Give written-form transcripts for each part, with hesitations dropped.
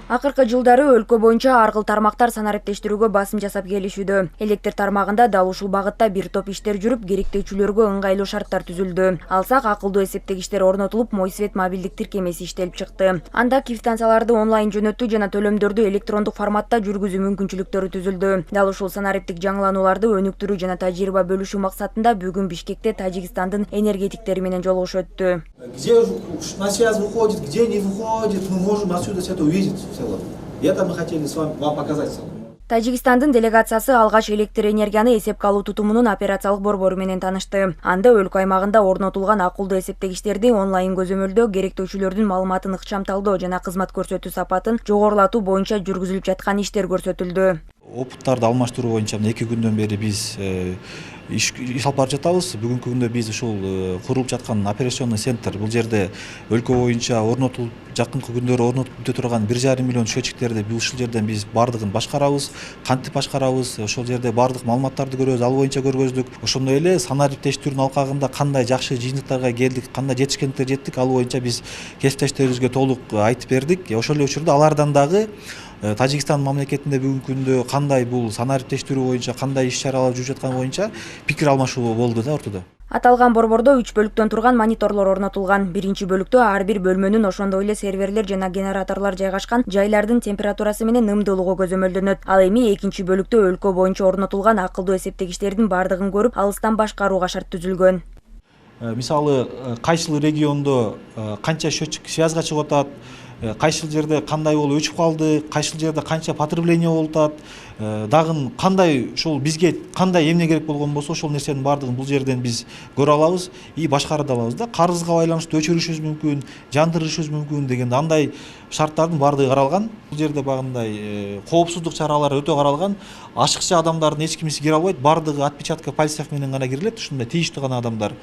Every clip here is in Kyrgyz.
Акыркы жылдары өлкө боюнча ар кыл тармактар санариптештирүүгө басым жасап келишүүдө. Электр тармагында дал ушул багытта бир топ иштер жүрүп, керектөөчүлөргө ыңгайлуу шарттар түзүлдү. Алсак акылдуу эсептегичтер орнотулуп, Мойсвет мобилдик тиркемеси иштелип чыкты. Анда квитанцияларды онлайн жөнөтүү жана төлөмдөрдү электрондук форматта жүргүзүү мүмкүнчүлүктөрү түзүлдү. Дал ушул санариптик жаңыланууларды өнүктүрүү жана тажрыйба бөлүшүү максатында бүгүн Бишкекте Тажикстандын энергетиктери менен жолугуш өттү. Где на связь выходит, где не выходит, мы можем отсюда все это увидеть в целом. И это мы хотели вам показать. Тажикстандын делегациясы алгач электр энергияны эсепке алуу тутумунун операциялык борбору менен таанышты. Анда өлкө аймагында орнотулган акылдуу эсептегичтерди онлайн көзөмөлдөө, керектөөчүлөрдүн маалыматын ыкчамдалдоо жана кызмат көрсөтүү сапатын жогорулатуу боюнча жүргүзүлүп жаткан иштер көрсөтүлдү. Опыттарды алмаштыруу боюнча 2 күндөн бери биз иш алып барып жатабыз. Бүгүнкү күндө биз ушул курулуп жаткан операционный центр бул жерде өлкө боюнча орнотулуп жакынкы күндөрү орнотулуп бүтө турган 1,5 миллион счетчиктерди ушул жерден биз бардыгын башкарабыз, кантип башкарабыз, ошол жерде бардык маалыматтарды көрөбүз, ал боюнча көргөздүк. Ошондой эле санариптештирүүнүн алкагында кандай жакшы жыйынтыктарга келдик, кандай жетишкендиктерге жеттик, ал боюнча биз кесиптештерибизге толук айтып бердик. Ошол эле учурда алардан дагы Тажикстан мамлекетинде бүгүнкү күндө кандай бул санариптештирүү боюнча кандай иш-чаралар жүрүп жатканы боюнча пикир алмашуу болду да ортодо. Аталган борбордо 3 бөлүктөн турган мониторлор орнотулган. Биринчи бөлүктө ар бир бөлмөнүн ошондой эле серверлер жана генераторлор жайгашкан жайлардын температурасы менен ымдуулугу көзөмөлдөнөт. Ал эми экинчи бөлүктө өлкө боюнча орнотулган акылдуу эсептегичтердин бардыгын көрүп, алыстан башкарууга шарт түзүлгөн. Мисалы, кайсыл региондо канча счетчик связга чыгып атат, кайсыл жерде кандай болуп өчүп калды, кайсыл жерде канча потребление болуп атат, дагы кандай ушул бизге кандай эмне керек болгон болсо ошол нерсенин баардыгын бул жерден биз көрө алабыз и башкара да алабыз да. Карызга байланыштуу өчүрүшүбүз мүмкүн, жандырышыбыз мүмкүн дегенде андай шарттардын баардыгы каралган. Бул жерде багындай коопсуздук чаралары өтө каралган. Ашыкча адамдардын эч кимиси кире албайт, баардыгы отпечатка пальцев менен гана кирилет, ушундай тийиштүү гана адамдар.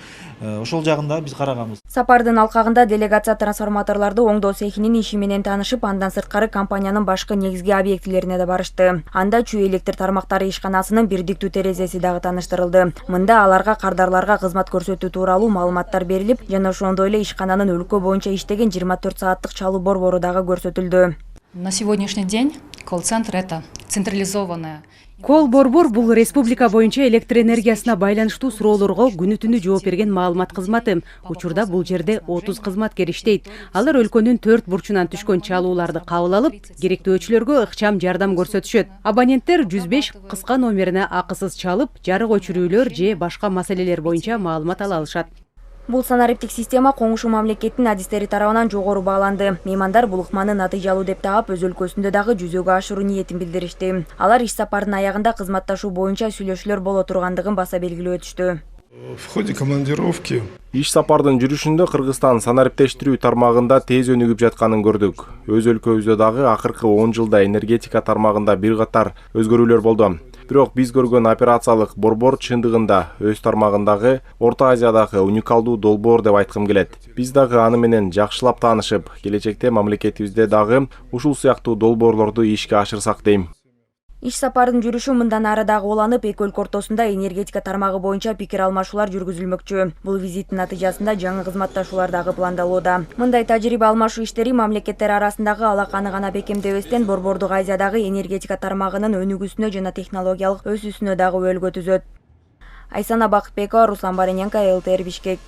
Ошол жагында биз караганбыз. Сапардын алкагында делегация трансформаторлорду оңдоо цехинин иши менен таанышып, андан сырткары компаниянын башкы негизги объектилерине да барышты. Анда чүй электр тармактары ишканасынын бирдиктүү терезеси дагы тааныштырылды. Мында аларга кардарларга кызмат көрсөтүү тууралуу маалыматтар берилип, жана ошондой эле ишкананын өлкө боюнча иштеген 24 сааттык чалуу борбору дагы көрсөтүлдү. На сегодняшний день колл-центр это централизованная. Колл-борбор бул республика боюнча электр энергиясына байланыштуу суроолорго күнү-түнү жооп берген маалымат кызматы. Учурда бул жерде 30 кызматкер иштейт. Алар өлкөнүн 4 бурчунан түшкөн чалууларды кабыл алып, керектөөчүлөргө ыкчам жардам көрсөтүшөт. Абоненттер 105 кыска номерине акысыз чалып, жарык өчүрүүлөр же башка маселелер боюнча маалымат ала алышат. Бул санариптик система коңушу мамлекеттин адистери тарабынан жогору бааланды. Меймандар бул ыкманы натыйжалуу деп таап, өз өлкөсүндө дагы жүзөгө ашыруу ниетин билдиришти. Алар иш сапардын аягында кызматташуу боюнча сүйлөшүүлөр боло тургандыгын баса белгилеп өтүштү. В ходе командировки иш сапардын жүрүшүндө Кыргызстан санариптештирүү тармагында тез өнүгүп жатканын көрдүк. Өз өлкөбүздө дагы акыркы 10 жылда энергетика тармагында бир катар өзгөрүүлөр болду. Бирок биз көргөн операциялык борбор чындыгында өз тармагындагы Орто Азиядагы уникалдуу долбоор деп айткым келет. Биз дагы аны менен жакшылап таанышып, келечекте мамлекетибизде дагы ушул сыяктуу долбоорлорду ишке ашырсак дейм. Иш сапардын жүрүшү мындан ары дагы уланып, эки өлкө ортосунда энергетика тармагы боюнча пикир алмашуулар жүргүзүлмөкчү. Бул визиттин натыйжасында жаңы кызматташуулар дагы пландалууда. Мындай тажрыйба алмашуу иштери мамлекеттер арасындагы алаканы гана бекемдебестен, Борбордук Азиядагы энергетика тармагынын өнүгүүсүнө жана технологиялык өсүүсүнө дагы өөлгө түзөт. Айсана Бакытбекова, Руслан Барененко, ЛТР Бишкек.